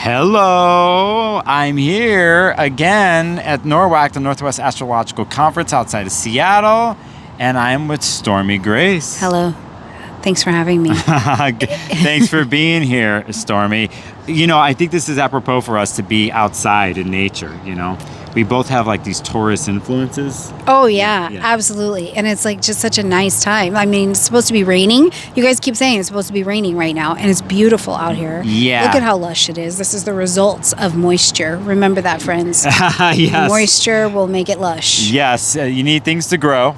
Hello, I'm here again at NORWAC, the Northwest Astrological Conference outside of Seattle, and I'm with Stormie Grace. Hello. Thanks for having me. Thanks for being here, Stormie. You know, I think this is apropos for us to be outside in nature, you know. We both have like these Taurus influences. Oh, yeah, absolutely. And it's like just such a nice time. I mean, it's supposed to be raining. You guys keep saying it's supposed to be raining right now, and it's beautiful out here. Yeah. Look at how lush it is. This is the results of moisture. Remember that, friends. Yes. Moisture will make it lush. Yes, you need things to grow.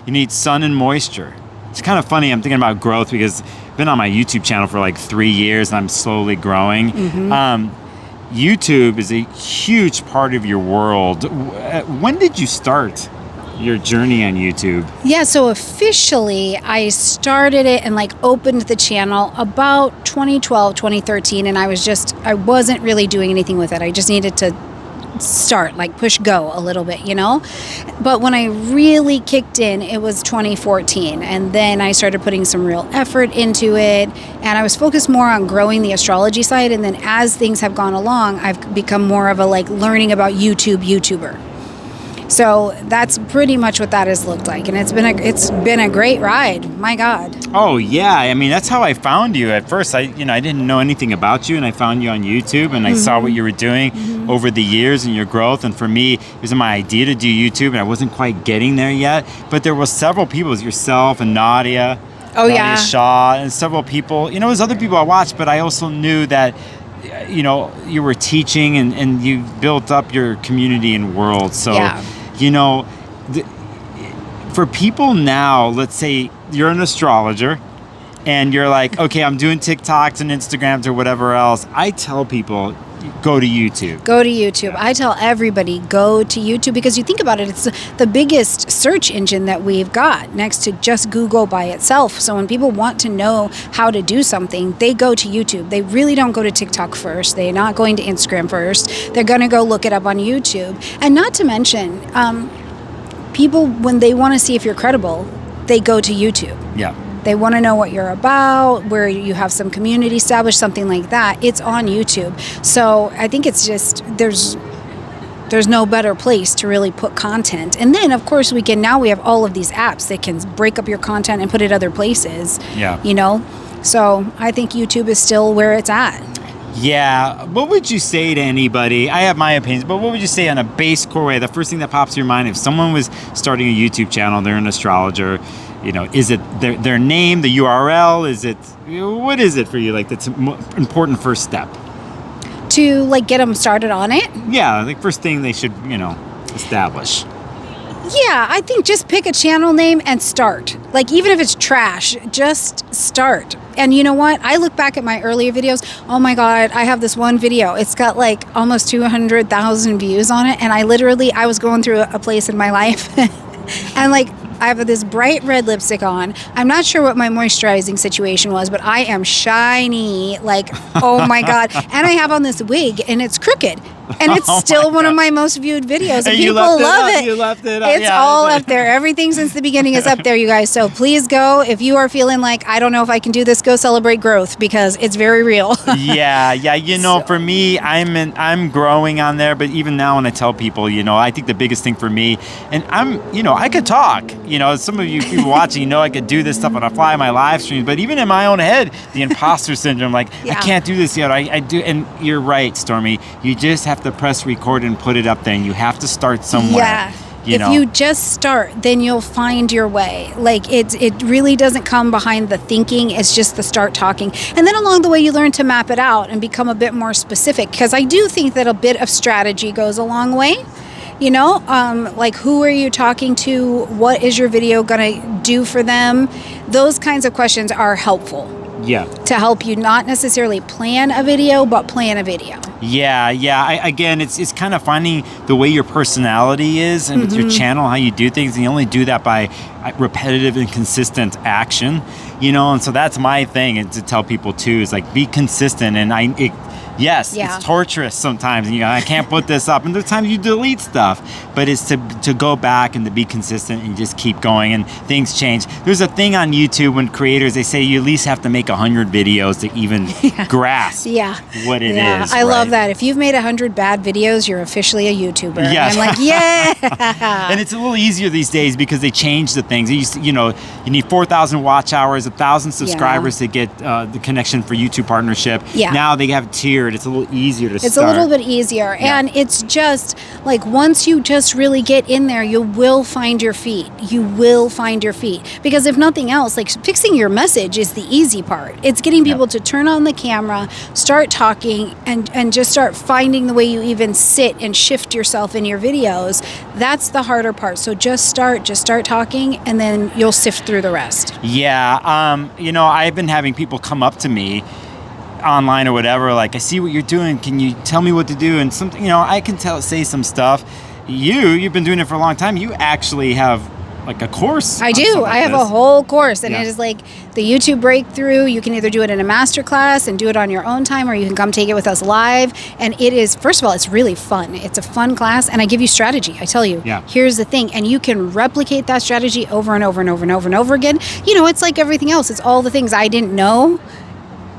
You need sun and moisture. It's kind of funny, I'm thinking about growth because I've been on my YouTube channel for like 3 years and I'm slowly growing. YouTube is a huge part of your world. When did you start your journey on YouTube? Yeah, so officially I started it and like opened the channel about 2012, 2013, and I wasn't really doing anything with it. I just needed to start, like push go a little bit, you know? But when I really kicked in, it was 2014. And then I started putting some real effort into it. And I was focused more on growing the astrology side. And then as things have gone along, I've become more of a like learning about YouTuber. So that's pretty much what that has looked like. And it's been a great ride. My God. Oh yeah. I mean, that's how I found you at first. I didn't know anything about you and I found you on YouTube and I saw what you were doing over the years and your growth. And for me, it was my idea to do YouTube and I wasn't quite getting there yet. But there were several people, yourself and Nadia. Nadia Shaw and several people. You know, there's other people I watched, but I also knew that you were teaching and you built up your community and world. So, for people now, let's say you're an astrologer and you're like, okay, I'm doing TikToks and Instagrams or whatever else. I tell people, go to YouTube. Go to YouTube. I tell everybody, go to YouTube, because you think about it, it's the biggest search engine that we've got next to just Google by itself. So when people want to know how to do something, they go to YouTube. They really don't go to TikTok first. They're not going to Instagram first. They're going to go look it up on YouTube. And not to mention, people, when they want to see if you're credible, they go to YouTube. Yeah. They want to know what you're about, where you have some community established, something like that. It's on YouTube. So I think it's just, there's no better place to really put content. And then, of course, we have all of these apps that can break up your content and put it other places. Yeah. You know? So I think YouTube is still where it's at. Yeah. What would you say to anybody? I have my opinions, but what would you say on a base core way? The first thing that pops to your mind, if someone was starting a YouTube channel, they're an astrologer, is it their name, the URL? What is it for you? Like, that's an important first step. To like get them started on it? Yeah, like first thing they should, establish. Yeah, I think just pick a channel name and start. Like, even if it's trash, just start. And you know what? I look back at my earlier videos. Oh my God, I have this one video. It's got like almost 200,000 views on it. And I was going through a place in my life and like, I have this bright red lipstick on. I'm not sure what my moisturizing situation was, but I am shiny, like, oh my God. And I have on this wig and it's crooked. And it's still one of my most viewed videos. And people love it. You left it up. It's all up there. Everything since the beginning is up there, you guys. So please go. If you are feeling like, I don't know if I can do this, go celebrate growth, because it's very real. Yeah. For me, I'm growing on there. But even now when I tell people, I think the biggest thing for me, and I could talk. Some of you people watching, I could do this stuff on a fly, my live streams. But even in my own head, the imposter syndrome, like, I can't do this yet. I do. And you're right, Stormie. You just have to press record and put it up there, and you have to start somewhere. Yeah. If you just start, then you'll find your way. Like, it really doesn't come behind the thinking. It's just the start talking. And then along the way, you learn to map it out and become a bit more specific. Because I do think that a bit of strategy goes a long way. Like, who are you talking to? What is your video going to do for them? Those kinds of questions are helpful. Yeah. To help you not necessarily plan a video, but plan a video. Yeah. Again, it's kind of finding the way your personality is and with your channel, how you do things. And you only do that by repetitive and consistent action, And so that's my thing, and to tell people too, is like, be consistent. And Yes, Yeah. it's torturous sometimes. You know, I can't put this up. And there's times you delete stuff. But it's to go back and to be consistent and just keep going, and things change. There's a thing on YouTube when creators, they say you at least have to make 100 videos to even grasp what it is. I love that. If you've made 100 bad videos, you're officially a YouTuber. Yes. And I'm like, yeah. And it's a little easier these days because they changed the things. It used to, you know, you need 4,000 watch hours, 1,000 subscribers to get the connection for YouTube partnership. Yeah. Now they have tiered. It's a little easier to start. It's a little bit easier. Yeah. And it's just like once you just really get in there, you will find your feet. You will find your feet. Because if nothing else, like fixing your message is the easy part. It's getting people to turn on the camera, start talking, and just start finding the way you even sit and shift yourself in your videos. That's the harder part. So just start talking, and then you'll sift through the rest. Yeah. You know, I've been having people come up to me online or whatever, like, I see what you're doing. Can you tell me what to do? And something, you know, I can say some stuff. You've been doing it for a long time. You actually have like a course. I do. Like I have a whole course, and it is like the YouTube breakthrough. You can either do it in a master class and do it on your own time, or you can come take it with us live. And it is, first of all, it's really fun. It's a fun class, and I give you strategy. I tell you, here's the thing, and you can replicate that strategy over and over and over and over and over again. You know, it's like everything else. It's all the things I didn't know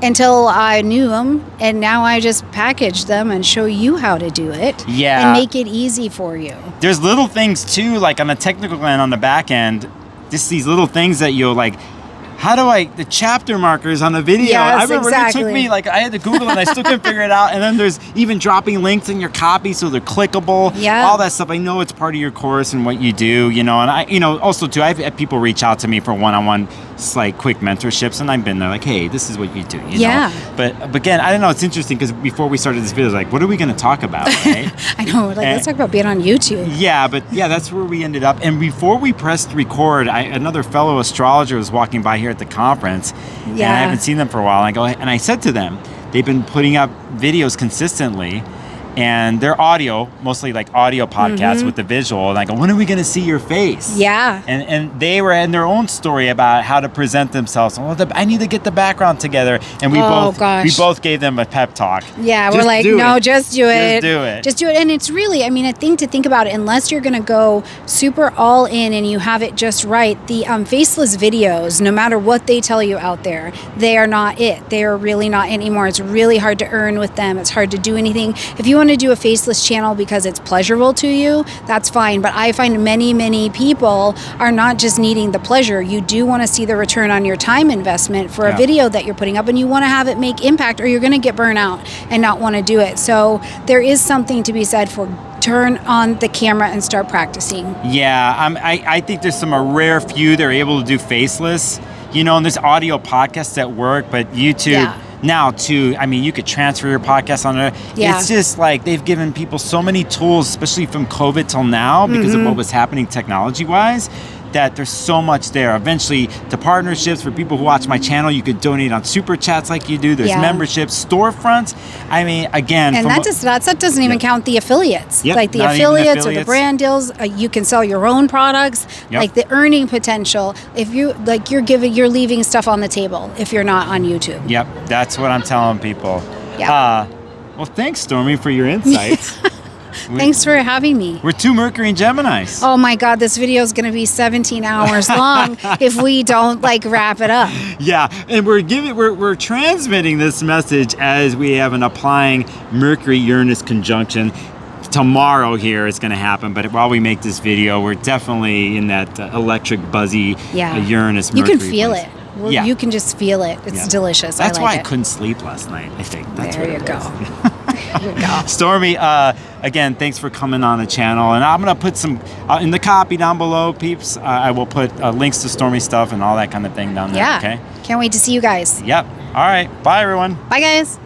until I knew them, and now I just package them and show you how to do it and make it easy for you. There's little things too, like on the technical end, on the back end, just these little things that you'll like, how do the chapter markers on the video? Yes, I remember it took me, like, I had to Google it and I still couldn't figure it out. And then there's even dropping links in your copy so they're clickable. Yeah. All that stuff. I know it's part of your course and what you do, you know. And I, you know, also too, I've had people reach out to me for one-on-one, like quick mentorships, and I've been there like, hey, this is what you do, you know? But again, I don't know, it's interesting because before we started this video, like, what are we going to talk about, right? I know, like, let's talk about being on YouTube. Yeah, but that's where we ended up. And before we pressed record, another fellow astrologer was walking by here at the conference, and I haven't seen them for a while. And I said to them, they've been putting up videos consistently, and they're audio, mostly like audio podcasts with the visual. And I go, when are we going to see your face? Yeah. And they were in their own story about how to present themselves. Well, I need to get the background together. And we both gave them a pep talk. Yeah, we're like, no, just do it. Just do it. Just do it. And it's really, I mean, a thing to think about, unless you're going to go super all in and you have it just right, the faceless videos, no matter what they tell you out there, they are not it. They are really not anymore. It's really hard to earn with them. It's hard to do anything. If you want to do a faceless channel because it's pleasurable to you, that's fine. But I find many people are not just needing the pleasure. You do want to see the return on your time investment for a video that you're putting up, and you want to have it make impact, or you're going to get burnt out and not want to do it. So there is something to be said for turn on the camera and start practicing. Yeah, I think there's a rare few that are able to do faceless, you know, and there's audio podcasts that work, but YouTube now too, I mean, you could transfer your podcast on there. It's just like they've given people so many tools, especially from COVID till now, because of what was happening technology-wise, that there's so much there. Eventually, to partnerships for people who watch my channel, you could donate on super chats like you do. There's memberships, storefronts. I mean, again, and that doesn't even count the affiliates. Like the affiliates or the brand deals. You can sell your own products. Like the earning potential. If you you're leaving stuff on the table if you're not on YouTube. Yep, that's what I'm telling people. Well, thanks, Stormie, for your insights. Thanks for having me. We're two Mercury and Geminis. Oh my God, this video is going to be 17 hours long if we don't wrap it up. Yeah, and we're transmitting this message as we have an applying Mercury-Uranus conjunction. Tomorrow here it's going to happen, but while we make this video, we're definitely in that electric, buzzy Uranus Mercury. You can feel it. You can just feel it. It's delicious. That's why I it. couldn't sleep last night, I think. That's there you go. There you go. Stormie, again, thanks for coming on the channel. And I'm going to put some, in the copy down below, peeps, I will put links to Stormie stuff and all that kind of thing down there, okay? Can't wait to see you guys. Yep. All right. Bye, everyone. Bye, guys.